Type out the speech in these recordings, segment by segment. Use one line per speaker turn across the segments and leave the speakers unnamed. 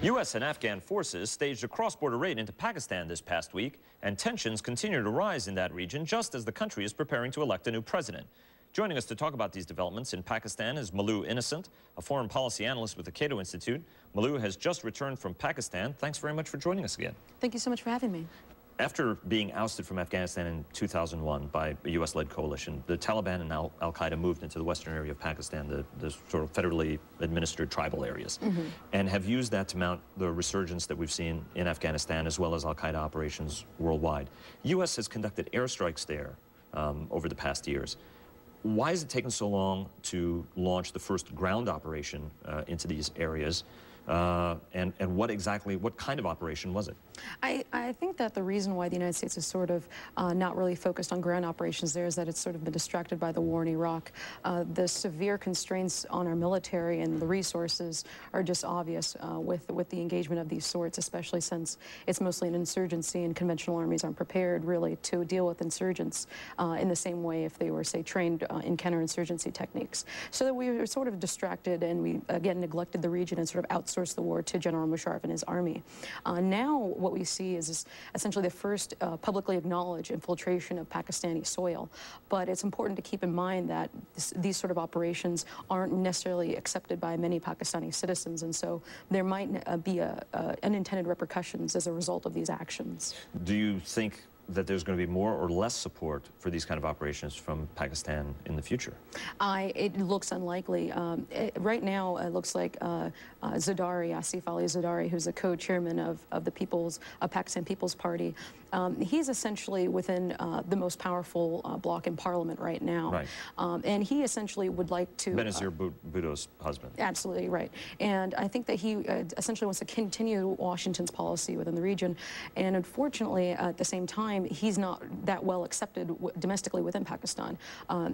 U.S. and Afghan forces staged a cross-border raid into Pakistan this past week, and tensions continue to rise in that region just as the country is preparing to elect a new president. Joining us to talk about these developments in Pakistan is Malou, a foreign policy analyst with the Cato Institute. Malou has just returned from Pakistan. Thanks very much for joining us again.
Thank you so much for having me.
After being ousted from Afghanistan in 2001 by a U.S.-led coalition, the Taliban and Al-Qaeda moved into the western area of Pakistan, the sort of federally administered tribal areas, and have used that to mount the resurgence that we've seen in Afghanistan as well as Al-Qaeda operations worldwide. The U.S. has conducted airstrikes there over the past years. Why has it taken so long to launch the first ground operation into these areas? And what kind of operation was it?
I think that the reason why the United States is sort of not really focused on ground operations there is that it's sort of been distracted by the war in Iraq. The severe constraints on our military and the resources are just obvious with the engagement of these sorts, especially since it's mostly an insurgency and conventional armies aren't prepared really to deal with insurgents in the same way if they were, say, trained in counterinsurgency techniques. So that we were sort of distracted and we, again, neglected the region and sort of outsourced the war to General Musharraf and his army. Now what we see is essentially the first publicly acknowledged infiltration of Pakistani soil. But it's important to keep in mind that these sort of operations aren't necessarily accepted by many Pakistani citizens, and so there might be unintended repercussions as a result of these actions.
Do you think that there's going to be more or less support for these kind of operations from Pakistan in the future?
It looks unlikely. Right now, it looks like Zardari, Asif Ali Zardari, who's the co-chairman of the Pakistan People's Party, he's essentially within the most powerful bloc in parliament right now.
Right.
And he essentially would like to...
Benazir Bhutto's husband.
Absolutely right. And I think that he essentially wants to continue Washington's policy within the region. And unfortunately, at the same time, he's not that well accepted domestically within Pakistan.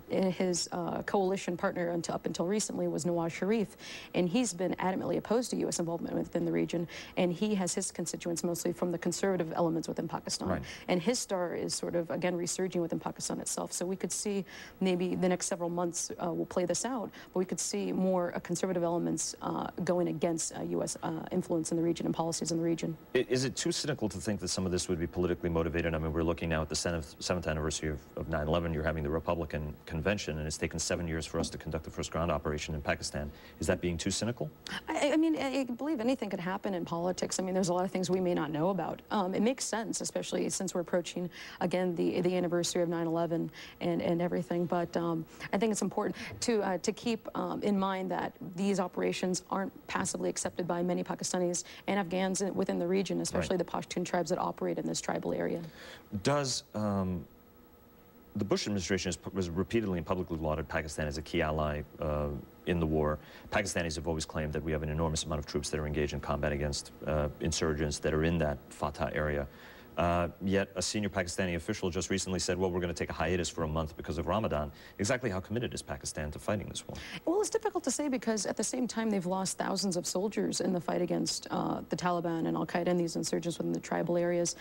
His coalition partner up until recently was Nawaz Sharif, and he's been adamantly opposed to U.S. involvement within the region, and he has his constituents mostly from the conservative elements within Pakistan. Right. And his star is sort of, again, resurging within Pakistan itself. So we could see maybe the next several months will play this out, but we could see more conservative elements going against U.S. influence in the region and policies in the region.
Is it too cynical to think that some of this would be politically motivated? I mean, we're looking now at the 7th anniversary of 9/11. You're having the Republican convention, and it's taken 7 years for us to conduct the first ground operation in Pakistan. Is that being too cynical?
I mean, I believe anything could happen in politics. I mean, there's a lot of things we may not know about. It makes sense, especially since we're approaching, again, the anniversary of 9/11 and everything. But I think it's important to keep in mind that these operations aren't passively accepted by many Pakistanis and Afghans within the region, especially the Pashtun tribes that operate in this tribal area.
Does the Bush administration has repeatedly and publicly lauded Pakistan as a key ally in the war. Pakistanis have always claimed that we have an enormous amount of troops that are engaged in combat against insurgents that are in that Fatah area. Yet a senior Pakistani official just recently said, well, we're going to take a hiatus for a month because of Ramadan. Exactly how committed is Pakistan to fighting this war?
Well, it's difficult to say because at the same time they've lost thousands of soldiers in the fight against the Taliban and Al-Qaeda and these insurgents within the tribal areas.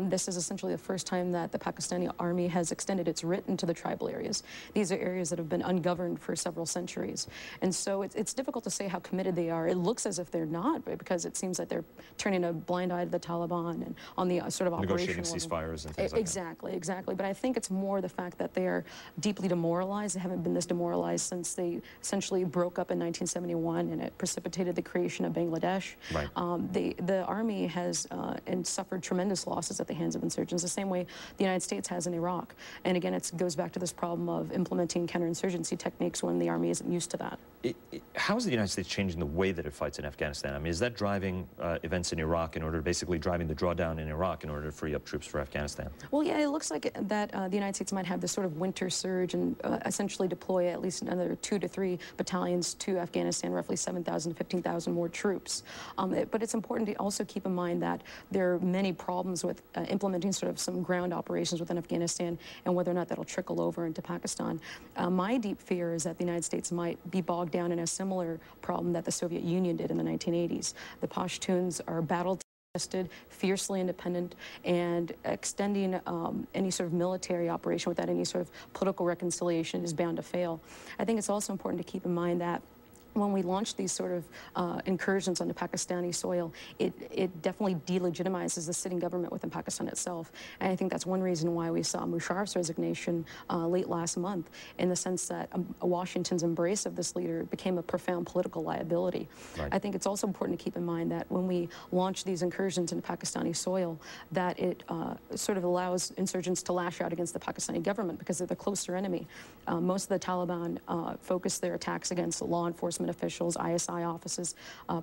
This is essentially the first time that the Pakistani army has extended its writ into the tribal areas. These are areas that have been ungoverned for several centuries. And so it's difficult to say how committed they are. It looks as if they're not, because it seems that they're turning a blind eye to the Taliban and on the sort of
negotiating ceasefires and things like that.
Exactly. But I think it's more the fact that they are deeply demoralized. They haven't been this demoralized since they essentially broke up in 1971 and it precipitated the creation of Bangladesh. Right. The army has suffered tremendous losses at the hands of insurgents, the same way the United States has in Iraq. And again, it goes back to this problem of implementing counterinsurgency techniques when the army isn't used to that.
How is the United States changing the way that it fights in Afghanistan? I mean, is that driving events in Iraq in order, basically driving the drawdown in Iraq in order to free up troops for Afghanistan?
Well, yeah, it looks like that the United States might have this sort of winter surge and essentially deploy at least another 2 to 3 battalions to Afghanistan, roughly 7,000 to 15,000 more troops. But it's important to also keep in mind that there are many problems with implementing sort of some ground operations within Afghanistan and whether or not that'll trickle over into Pakistan. My deep fear is that the United States might be bogged down in a similar problem that the Soviet Union did in the 1980s. The Pashtuns are battle-tested, fiercely independent, and extending any sort of military operation without any sort of political reconciliation is bound to fail. I think it's also important to keep in mind that when we launched these sort of incursions onto Pakistani soil, it definitely delegitimizes the sitting government within Pakistan itself. And I think that's one reason why we saw Musharraf's resignation late last month, in the sense that Washington's embrace of this leader became a profound political liability.
Right.
I think it's also important to keep in mind that when we launch these incursions into Pakistani soil, that it sort of allows insurgents to lash out against the Pakistani government because they're the closer enemy. Most of the Taliban focus their attacks against law enforcement officials, ISI offices,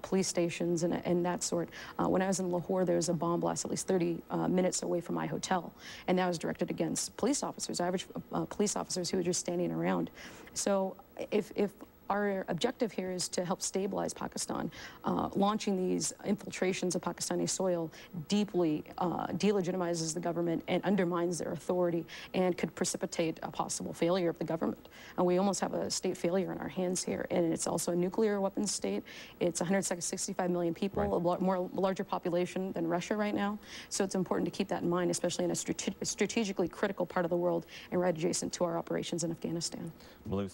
police stations, and that sort. When I was in Lahore, there was a bomb blast at least 30 minutes away from my hotel, and that was directed against police officers, average police officers who were just standing around. So if our objective here is to help stabilize Pakistan, launching these infiltrations of Pakistani soil deeply delegitimizes the government and undermines their authority and could precipitate a possible failure of the government. And we almost have a state failure in our hands here. And it's also a nuclear weapons state. It's 165 million people, right. A larger population than Russia right now. So it's important to keep that in mind, especially in a strategically critical part of the world and right adjacent to our operations in Afghanistan.
Malou,